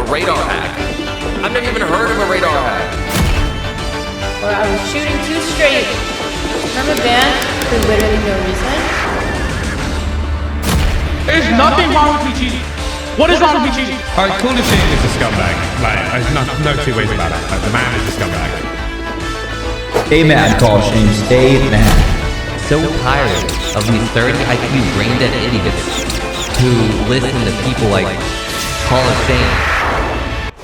radar hack. I've never even heard of a radar hack. Or I was shooting too straight. I'm a band for literally no reason. There's nothing wrong with me cheating. What is wrong with me cheating? Alright, Call of Sheen is a scumbag. Like, there's no two ways about it. Like, the man is a scumbag. Stay mad, Call of Sheen. Stay mad. So tired of these 30 IQ brain-dead idiots who listen to people like Hall of Fame.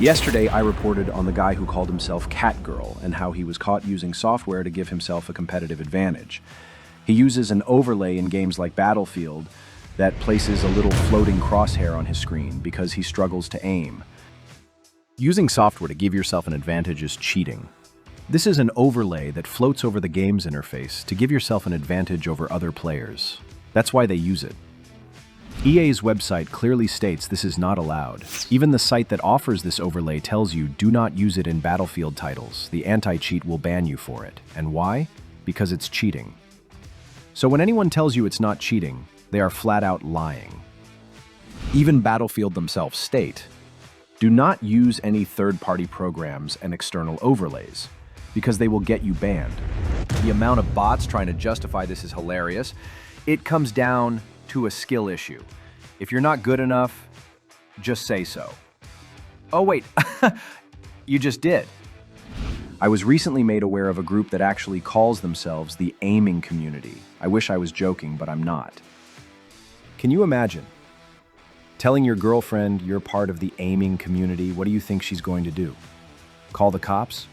Yesterday, I reported on the guy who called himself Catgirl and how he was caught using software to give himself a competitive advantage. He uses an overlay in games like Battlefield that places a little floating crosshair on his screen because he struggles to aim. Using software to give yourself an advantage is cheating. This is an overlay that floats over the game's interface to give yourself an advantage over other players. That's why they use it. EA's website clearly states this is not allowed. Even the site that offers this overlay tells you do not use it in Battlefield titles. The anti-cheat will ban you for it. And why? Because it's cheating. So when anyone tells you it's not cheating, they are flat out lying. Even Battlefield themselves state, do not use any third-party programs and external overlays, because they will get you banned. The amount of bots trying to justify this is hilarious. It comes down to a skill issue. If you're not good enough, just say so. Oh wait, you just did. I was recently made aware of a group that actually calls themselves the aiming community. I wish I was joking, but I'm not. Can you imagine telling your girlfriend you're part of the aiming community? What do you think she's going to do? Call the cops?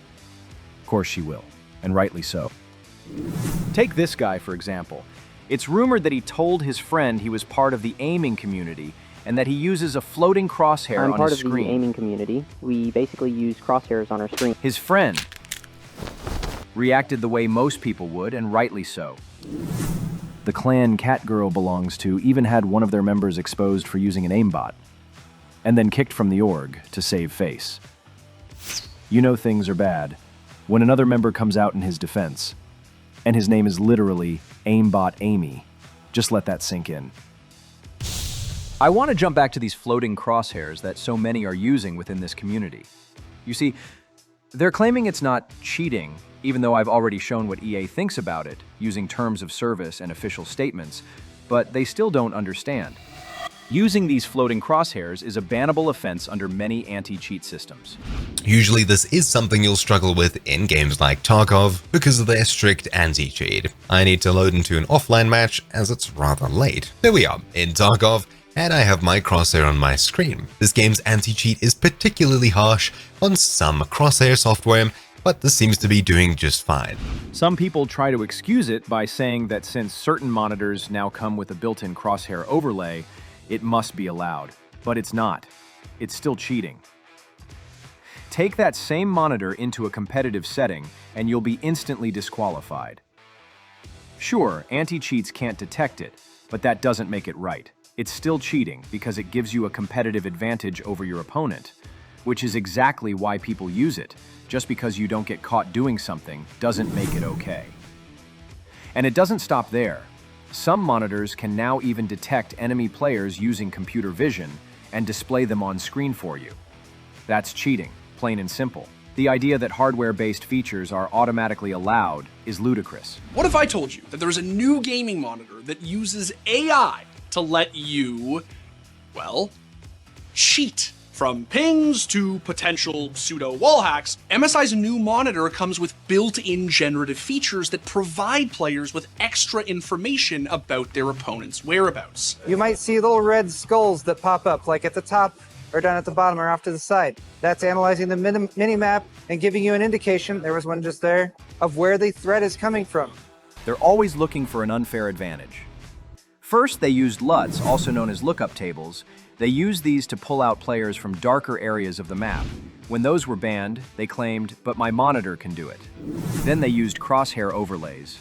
Of course she will, and rightly so. Take this guy, for example. It's rumored that he told his friend he was part of the aiming community and that he uses a floating crosshair on his screen. I'm part of the aiming community. We basically use crosshairs on our screen. His friend reacted the way most people would, and rightly so. The clan Catgirl belongs to even had one of their members exposed for using an aimbot, and then kicked from the org to save face. You know things are bad when another member comes out in his defense, and his name is literally Aimbot Amy. Just let that sink in. I want to jump back to these floating crosshairs that so many are using within this community. You see, they're claiming it's not cheating, even though I've already shown what EA thinks about it, using terms of service and official statements, but they still don't understand. Using these floating crosshairs is a bannable offense under many anti-cheat systems. Usually this is something you'll struggle with in games like Tarkov because of their strict anti-cheat. I need to load into an offline match as it's rather late. There we are, in Tarkov, and I have my crosshair on my screen. This game's anti-cheat is particularly harsh on some crosshair software, but this seems to be doing just fine. Some people try to excuse it by saying that since certain monitors now come with a built-in crosshair overlay, it must be allowed. But it's not. It's still cheating. Take that same monitor into a competitive setting, and you'll be instantly disqualified. Sure, anti-cheats can't detect it, but that doesn't make it right. It's still cheating because it gives you a competitive advantage over your opponent, which is exactly why people use it. Just because you don't get caught doing something doesn't make it okay. And it doesn't stop there. Some monitors can now even detect enemy players using computer vision and display them on screen for you. That's cheating, plain and simple. The idea that hardware-based features are automatically allowed is ludicrous. What if I told you that there's a new gaming monitor that uses AI to let you, well, cheat? From pings to potential pseudo wall hacks, MSI's new monitor comes with built-in generative features that provide players with extra information about their opponent's whereabouts. You might see little red skulls that pop up, like at the top or down at the bottom or off to the side. That's analyzing the mini-map and giving you an indication, there was one just there, of where the threat is coming from. They're always looking for an unfair advantage. First, they used LUTs, also known as lookup tables. They used these to pull out players from darker areas of the map. When those were banned, they claimed, but my monitor can do it. Then they used crosshair overlays.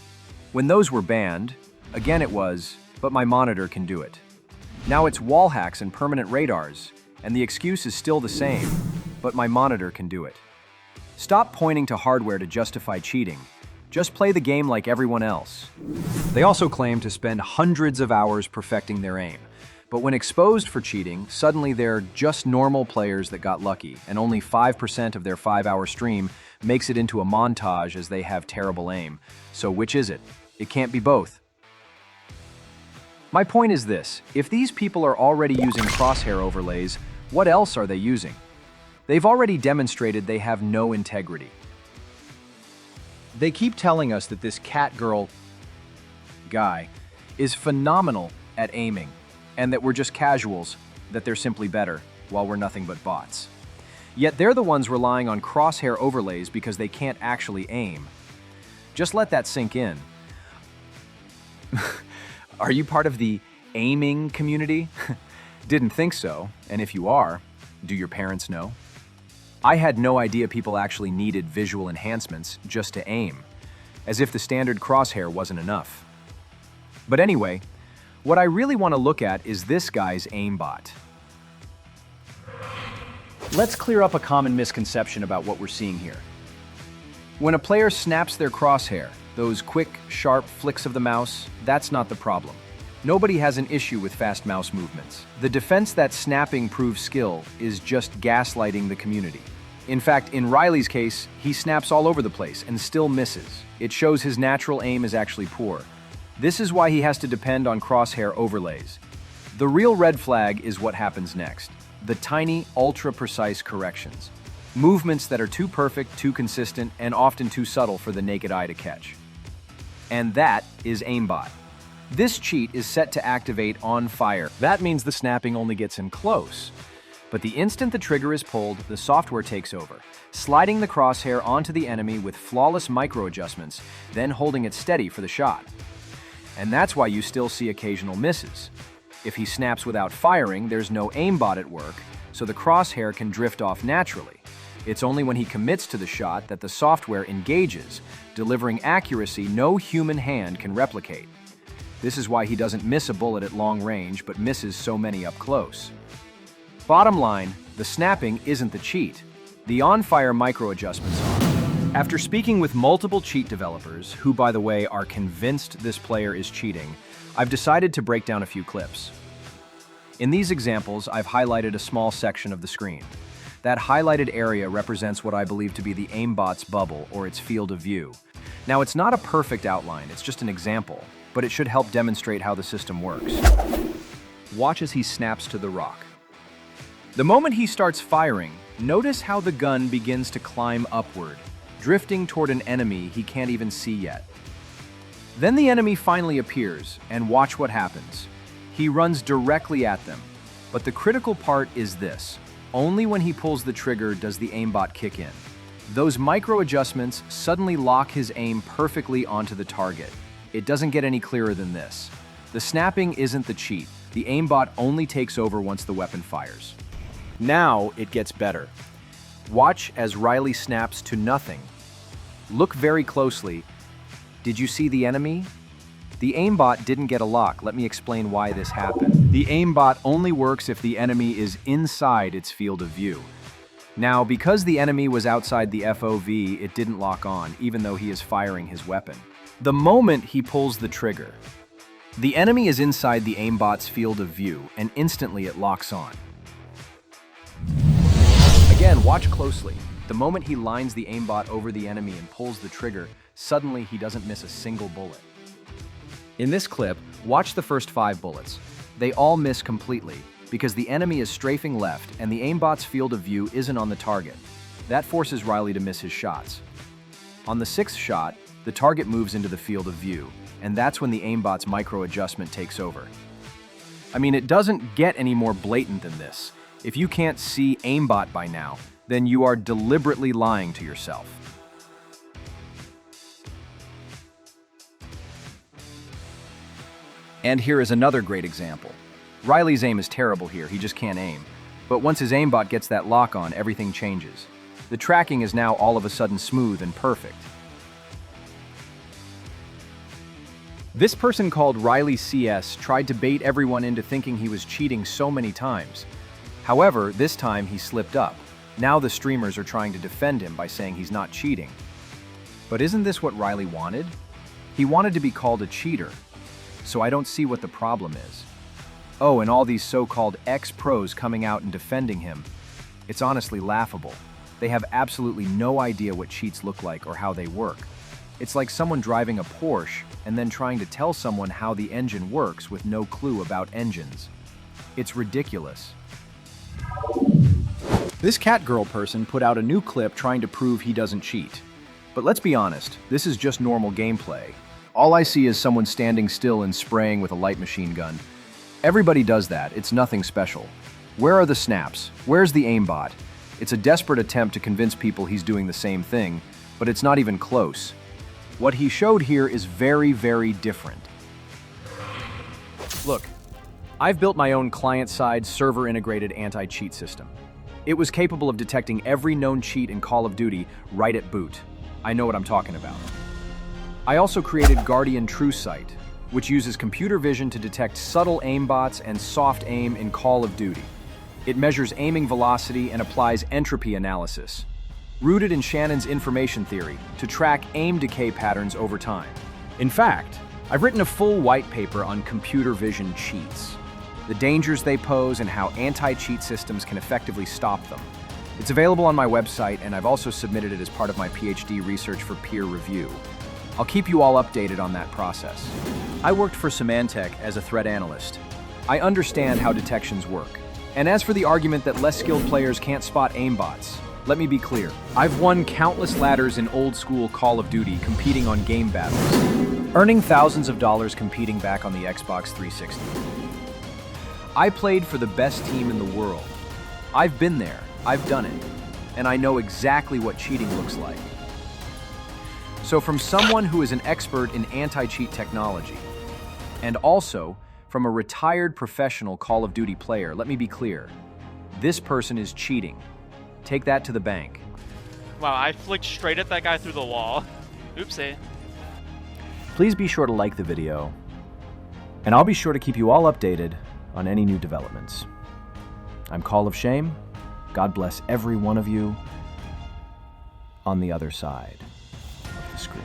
When those were banned, again it was, but my monitor can do it. Now it's wall hacks and permanent radars, and the excuse is still the same, but my monitor can do it. Stop pointing to hardware to justify cheating. Just play the game like everyone else. They also claim to spend hundreds of hours perfecting their aim. But when exposed for cheating, suddenly they're just normal players that got lucky, and only 5% of their 5-hour stream makes it into a montage as they have terrible aim. So which is it? It can't be both. My point is this: if these people are already using crosshair overlays, what else are they using? They've already demonstrated they have no integrity. They keep telling us that this Catgirl guy is phenomenal at aiming, and that we're just casuals, that they're simply better, while we're nothing but bots. Yet they're the ones relying on crosshair overlays because they can't actually aim. Just let that sink in. Are you part of the aiming community? Didn't think so, and if you are, do your parents know? I had no idea people actually needed visual enhancements just to aim, as if the standard crosshair wasn't enough. But anyway, what I really want to look at is this guy's aimbot. Let's clear up a common misconception about what we're seeing here. When a player snaps their crosshair, those quick, sharp flicks of the mouse, that's not the problem. Nobody has an issue with fast mouse movements. The defense that snapping proves skill is just gaslighting the community. In fact, in Riley's case, he snaps all over the place and still misses. It shows his natural aim is actually poor. This is why he has to depend on crosshair overlays. The real red flag is what happens next. The tiny, ultra-precise corrections. Movements that are too perfect, too consistent, and often too subtle for the naked eye to catch. And that is Aimbot. This cheat is set to activate on fire. That means the snapping only gets in close. But the instant the trigger is pulled, the software takes over, sliding the crosshair onto the enemy with flawless micro-adjustments, then holding it steady for the shot. And that's why you still see occasional misses. If he snaps without firing, there's no aimbot at work, so the crosshair can drift off naturally. It's only when he commits to the shot that the software engages, delivering accuracy no human hand can replicate. This is why he doesn't miss a bullet at long range, but misses so many up close. Bottom line, the snapping isn't the cheat. The on-fire micro-adjustments are. After speaking with multiple cheat developers, who by the way are convinced this player is cheating, I've decided to break down a few clips. In these examples, I've highlighted a small section of the screen. That highlighted area represents what I believe to be the aimbot's bubble, or its field of view. Now, it's not a perfect outline, it's just an example, but it should help demonstrate how the system works. Watch as he snaps to the rock. The moment he starts firing, notice how the gun begins to climb upward, drifting toward an enemy he can't even see yet. Then the enemy finally appears, and watch what happens. He runs directly at them. But the critical part is this: only when he pulls the trigger does the aimbot kick in. Those micro-adjustments suddenly lock his aim perfectly onto the target. It doesn't get any clearer than this. The snapping isn't the cheat. The aimbot only takes over once the weapon fires. Now it gets better. Watch as Riley snaps to nothing. Look very closely. Did you see the enemy? The aimbot didn't get a lock. Let me explain why this happened. The aimbot only works if the enemy is inside its field of view. Now, because the enemy was outside the FOV, it didn't lock on, even though he is firing his weapon. The moment he pulls the trigger, the enemy is inside the aimbot's field of view, and instantly it locks on. Again, watch closely. The moment he lines the aimbot over the enemy and pulls the trigger, suddenly he doesn't miss a single bullet. In this clip, watch the first 5 bullets. They all miss completely, because the enemy is strafing left and the aimbot's field of view isn't on the target. That forces Riley to miss his shots. On the 6th shot, the target moves into the field of view, and that's when the aimbot's micro-adjustment takes over. I mean, it doesn't get any more blatant than this. If you can't see aimbot by now, then you are deliberately lying to yourself. And here is another great example. Riley's aim is terrible here, he just can't aim. But once his aimbot gets that lock on, everything changes. The tracking is now all of a sudden smooth and perfect. This person called Riley CS tried to bait everyone into thinking he was cheating so many times. However, this time he slipped up. Now the streamers are trying to defend him by saying he's not cheating. But isn't this what Riley wanted? He wanted to be called a cheater. So I don't see what the problem is. Oh, and all these so-called ex-pros coming out and defending him. It's honestly laughable. They have absolutely no idea what cheats look like or how they work. It's like someone driving a Porsche and then trying to tell someone how the engine works with no clue about engines. It's ridiculous. This Catgirl person put out a new clip trying to prove he doesn't cheat. But let's be honest, this is just normal gameplay. All I see is someone standing still and spraying with a light machine gun. Everybody does that, it's nothing special. Where are the snaps? Where's the aimbot? It's a desperate attempt to convince people he's doing the same thing, but it's not even close. What he showed here is very, very different. Look, I've built my own client-side, server-integrated anti-cheat system. It was capable of detecting every known cheat in Call of Duty right at boot. I know what I'm talking about. I also created Guardian TrueSight, which uses computer vision to detect subtle aimbots and soft aim in Call of Duty. It measures aiming velocity and applies entropy analysis, rooted in Shannon's information theory, to track aim decay patterns over time. In fact, I've written a full white paper on computer vision cheats, the dangers they pose and how anti-cheat systems can effectively stop them. It's available on my website, and I've also submitted it as part of my PhD research for peer review. I'll keep you all updated on that process. I worked for Symantec as a threat analyst. I understand how detections work. And as for the argument that less skilled players can't spot aimbots, let me be clear. I've won countless ladders in old-school Call of Duty competing on game battles, earning thousands of dollars competing back on the Xbox 360. I played for the best team in the world. I've been there, I've done it, and I know exactly what cheating looks like. So from someone who is an expert in anti-cheat technology, and also from a retired professional Call of Duty player, let me be clear. This person is cheating. Take that to the bank. Wow, I flicked straight at that guy through the wall. Oopsie. Please be sure to like the video, and I'll be sure to keep you all updated on any new developments. I'm Call of Shame. God bless every one of you on the other side of the screen.